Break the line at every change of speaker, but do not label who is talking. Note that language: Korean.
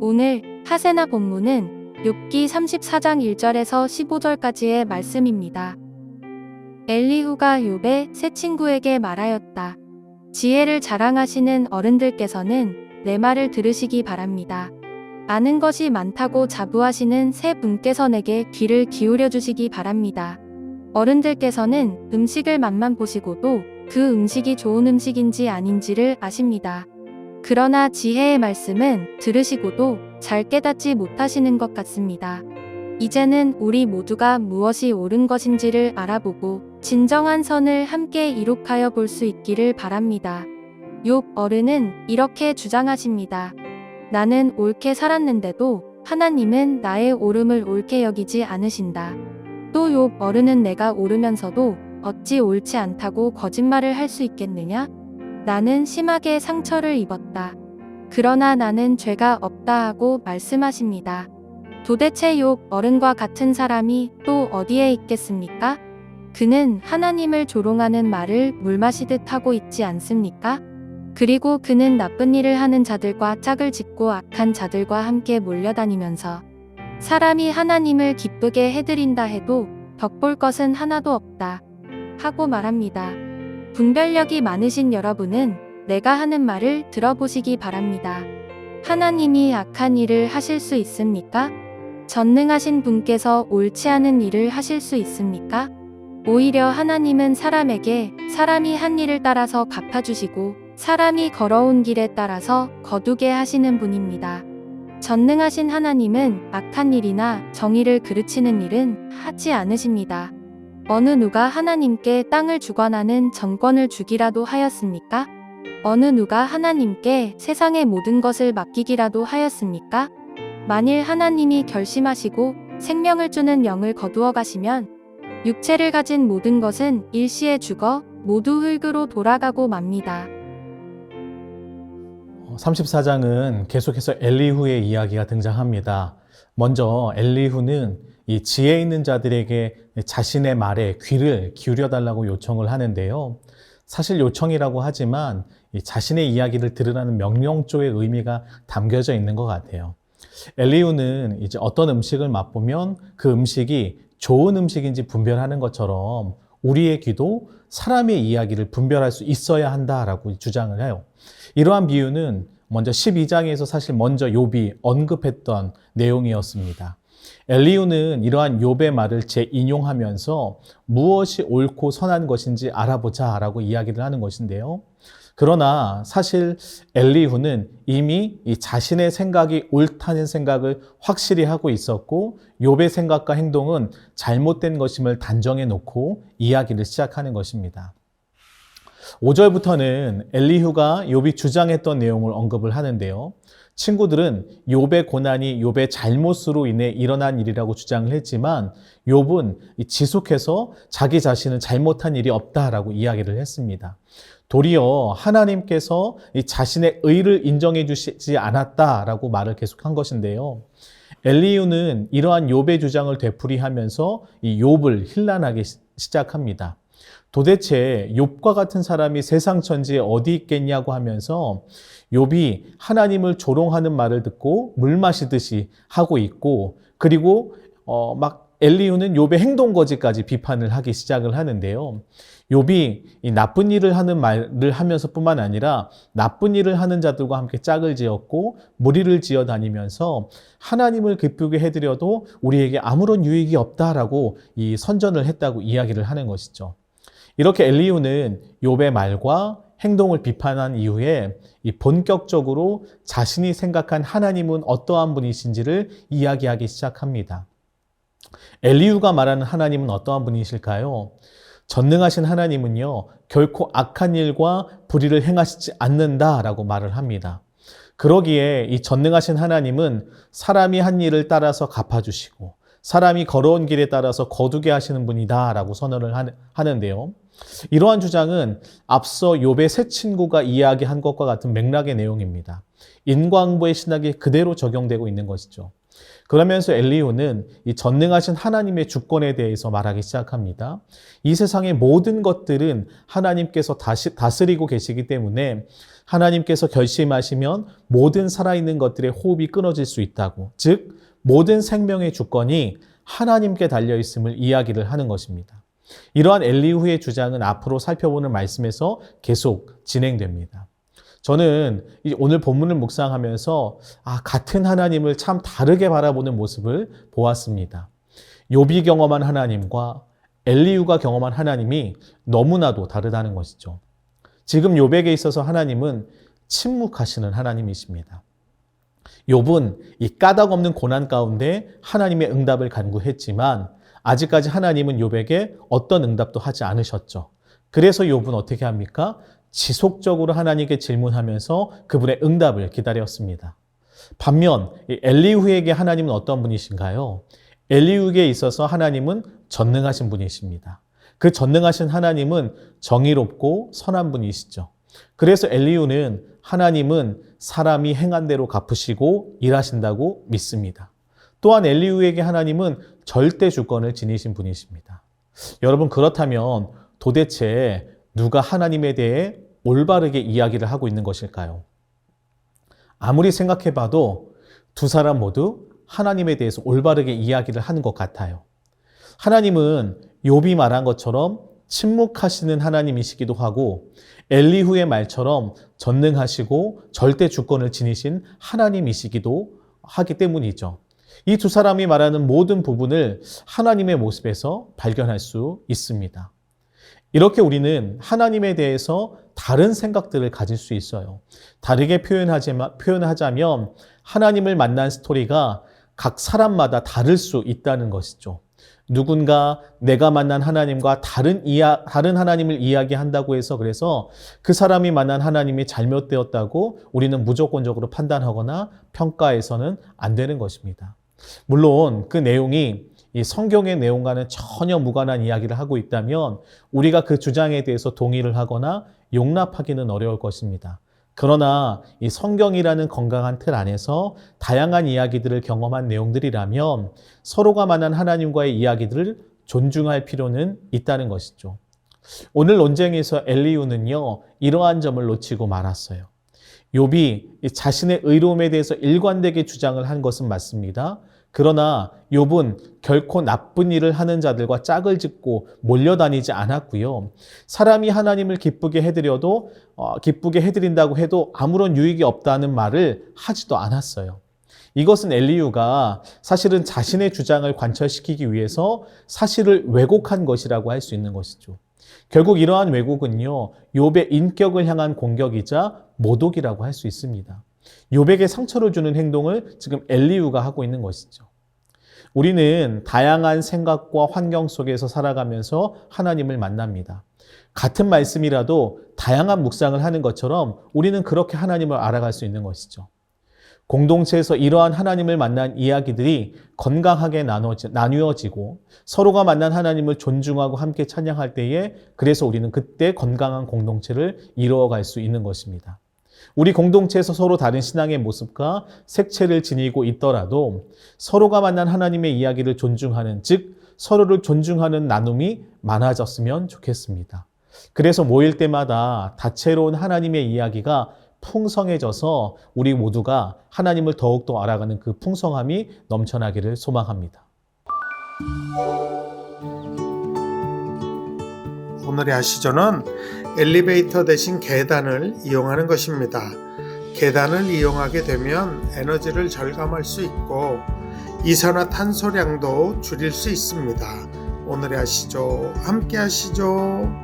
오늘 하세나 본문은 욥기 34장 1절에서 15절까지의 말씀입니다. 엘리후가 욥의 세 친구에게 말하였다. 지혜를 자랑하시는 어른들께서는 내 말을 들으시기 바랍니다. 아는 것이 많다고 자부하시는 세 분께서 내게 귀를 기울여 주시기 바랍니다. 어른들께서는 음식을 맛만 보시고도 그 음식이 좋은 음식인지 아닌지를 아십니다. 그러나 지혜의 말씀은 들으시고도 잘 깨닫지 못하시는 것 같습니다. 이제는 우리 모두가 무엇이 옳은 것인지를 알아보고 진정한 선을 함께 이룩하여 볼 수 있기를 바랍니다. 욥 어른은 이렇게 주장하십니다. 나는 옳게 살았는데도 하나님은 나의 옳음을 옳게 여기지 않으신다. 또 욥 어른은 내가 옳으면서도 어찌 옳지 않다고 거짓말을 할 수 있겠느냐? 나는 심하게 상처를 입었다. 그러나 나는 죄가 없다 하고 말씀하십니다. 도대체 욥 어른과 같은 사람이 또 어디에 있겠습니까? 그는 하나님을 조롱하는 말을 물 마시듯 하고 있지 않습니까? 그리고 그는 나쁜 일을 하는 자들과 짝을 짓고 악한 자들과 함께 몰려다니면서 사람이 하나님을 기쁘게 해드린다 해도 덕볼 것은 하나도 없다 하고 말합니다. 분별력이 많으신 여러분은 내가 하는 말을 들어보시기 바랍니다. 하나님이 악한 일을 하실 수 있습니까? 전능하신 분께서 옳지 않은 일을 하실 수 있습니까? 오히려 하나님은 사람에게 사람이 한 일을 따라서 갚아주시고 사람이 걸어온 길에 따라서 거두게 하시는 분입니다. 전능하신 하나님은 악한 일이나 정의를 그르치는 일은 하지 않으십니다. 어느 누가 하나님께 땅을 주관하는 정권을 주기라도 하였습니까? 어느 누가 하나님께 세상의 모든 것을 맡기기라도 하였습니까? 만일 하나님이 결심하시고 생명을 주는 영을 거두어 가시면 육체를 가진 모든 것은 일시에 죽어 모두 흙으로 돌아가고 맙니다.
34장은 계속해서 엘리후의 이야기가 등장합니다. 먼저 엘리후는 이 지혜 있는 자들에게 자신의 말에 귀를 기울여 달라고 요청을 하는데요. 사실 요청이라고 하지만 이 자신의 이야기를 들으라는 명령조의 의미가 담겨져 있는 것 같아요. 엘리후는 이제 어떤 음식을 맛보면 그 음식이 좋은 음식인지 분별하는 것처럼 우리의 귀도 사람의 이야기를 분별할 수 있어야 한다라고 주장을 해요. 이러한 비유는 먼저 12장에서 사실 먼저 욥이 언급했던 내용이었습니다. 엘리후는 이러한 욥의 말을 재인용하면서 무엇이 옳고 선한 것인지 알아보자 라고 이야기를 하는 것인데요. 그러나 사실 엘리후는 이미 이 자신의 생각이 옳다는 생각을 확실히 하고 있었고 욥의 생각과 행동은 잘못된 것임을 단정해 놓고 이야기를 시작하는 것입니다. 5절부터는 엘리후가 욥이 주장했던 내용을 언급을 하는데요. 친구들은 욥의 고난이 욥의 잘못으로 인해 일어난 일이라고 주장을 했지만 욥은 지속해서 자기 자신은 잘못한 일이 없다라고 이야기를 했습니다. 도리어 하나님께서 자신의 의를 인정해 주시지 않았다라고 말을 계속한 것인데요. 엘리후는 이러한 욥의 주장을 되풀이하면서 이 욥을 힐난하기 시작합니다. 도대체 욥과 같은 사람이 세상 천지에 어디 있겠냐고 하면서 욥이 하나님을 조롱하는 말을 듣고 물 마시듯이 하고 있고 그리고 엘리후는 욥의 행동 거지까지 비판을 하기 시작을 하는데요. 욥이 이 나쁜 일을 하는 말을 하면서뿐만 아니라 나쁜 일을 하는 자들과 함께 짝을 지었고 무리를 지어 다니면서 하나님을 기쁘게 해드려도 우리에게 아무런 유익이 없다라고 이 선전을 했다고 이야기를 하는 것이죠. 이렇게 엘리후는 욥의 말과 행동을 비판한 이후에 이 본격적으로 자신이 생각한 하나님은 어떠한 분이신지를 이야기하기 시작합니다. 엘리후가 말하는 하나님은 어떠한 분이실까요? 전능하신 하나님은요, 결코 악한 일과 불의를 행하시지 않는다라고 말을 합니다. 그러기에 이 전능하신 하나님은 사람이 한 일을 따라서 갚아주시고 사람이 걸어온 길에 따라서 거두게 하시는 분이다라고 선언을 하는데요. 이러한 주장은 앞서 욥의 세 친구가 이야기한 것과 같은 맥락의 내용입니다. 인과응보의 신학이 그대로 적용되고 있는 것이죠. 그러면서 엘리후는 이 전능하신 하나님의 주권에 대해서 말하기 시작합니다. 이 세상의 모든 것들은 하나님께서 다스리고 계시기 때문에 하나님께서 결심하시면 모든 살아있는 것들의 호흡이 끊어질 수 있다고, 즉 모든 생명의 주권이 하나님께 달려있음을 이야기를 하는 것입니다. 이러한 엘리후의 주장은 앞으로 살펴보는 말씀에서 계속 진행됩니다. 저는 오늘 본문을 묵상하면서 같은 하나님을 참 다르게 바라보는 모습을 보았습니다. 욥이 경험한 하나님과 엘리후가 경험한 하나님이 너무나도 다르다는 것이죠. 지금 욥에게 있어서 하나님은 침묵하시는 하나님이십니다. 욥은 이 까닭없는 고난 가운데 하나님의 응답을 간구했지만 아직까지 하나님은 욥에게 어떤 응답도 하지 않으셨죠. 그래서 욥은 어떻게 합니까? 지속적으로 하나님께 질문하면서 그분의 응답을 기다렸습니다. 반면 엘리후에게 하나님은 어떤 분이신가요? 엘리후에게 있어서 하나님은 전능하신 분이십니다. 그 전능하신 하나님은 정의롭고 선한 분이시죠. 그래서 엘리후는 하나님은 사람이 행한 대로 갚으시고 일하신다고 믿습니다. 또한 엘리후에게 하나님은 절대 주권을 지니신 분이십니다. 여러분, 그렇다면 도대체 누가 하나님에 대해 올바르게 이야기를 하고 있는 것일까요? 아무리 생각해봐도 두 사람 모두 하나님에 대해서 올바르게 이야기를 하는 것 같아요. 하나님은 욥이 말한 것처럼 침묵하시는 하나님이시기도 하고 엘리후의 말처럼 전능하시고 절대 주권을 지니신 하나님이시기도 하기 때문이죠. 이 두 사람이 말하는 모든 부분을 하나님의 모습에서 발견할 수 있습니다. 이렇게 우리는 하나님에 대해서 다른 생각들을 가질 수 있어요. 다르게 표현하자면 하나님을 만난 스토리가 각 사람마다 다를 수 있다는 것이죠. 누군가 내가 만난 하나님과 다른 하나님을 이야기한다고 해서 그래서 그 사람이 만난 하나님이 잘못되었다고 우리는 무조건적으로 판단하거나 평가해서는 안 되는 것입니다. 물론 그 내용이 이 성경의 내용과는 전혀 무관한 이야기를 하고 있다면 우리가 그 주장에 대해서 동의를 하거나 용납하기는 어려울 것입니다. 그러나 이 성경이라는 건강한 틀 안에서 다양한 이야기들을 경험한 내용들이라면 서로가 만난 하나님과의 이야기들을 존중할 필요는 있다는 것이죠. 오늘 논쟁에서 엘리후는요, 이러한 점을 놓치고 말았어요. 욥이 자신의 의로움에 대해서 일관되게 주장을 한 것은 맞습니다. 그러나 욥은 결코 나쁜 일을 하는 자들과 짝을 짓고 몰려다니지 않았고요. 사람이 하나님을 기쁘게 해드린다고 해도 아무런 유익이 없다는 말을 하지도 않았어요. 이것은 엘리후가 사실은 자신의 주장을 관철시키기 위해서 사실을 왜곡한 것이라고 할 수 있는 것이죠. 결국 이러한 왜곡은요, 욥의 인격을 향한 공격이자 모독이라고 할 수 있습니다. 욥에게 상처를 주는 행동을 지금 엘리후가 하고 있는 것이죠. 우리는 다양한 생각과 환경 속에서 살아가면서 하나님을 만납니다. 같은 말씀이라도 다양한 묵상을 하는 것처럼 우리는 그렇게 하나님을 알아갈 수 있는 것이죠. 공동체에서 이러한 하나님을 만난 이야기들이 건강하게 나누어지고 서로가 만난 하나님을 존중하고 함께 찬양할 때에 그래서 우리는 그때 건강한 공동체를 이루어갈 수 있는 것입니다. 우리 공동체에서 서로 다른 신앙의 모습과 색채를 지니고 있더라도 서로가 만난 하나님의 이야기를 존중하는, 즉 서로를 존중하는 나눔이 많아졌으면 좋겠습니다. 그래서 모일 때마다 다채로운 하나님의 이야기가 풍성해져서 우리 모두가 하나님을 더욱더 알아가는 그 풍성함이 넘쳐나기를 소망합니다.
오늘의 아시조는 엘리베이터 대신 계단을 이용하는 것입니다. 계단을 이용하게 되면 에너지를 절감할 수 있고 이산화탄소량도 줄일 수 있습니다. 오늘의 아시조 함께 하시죠.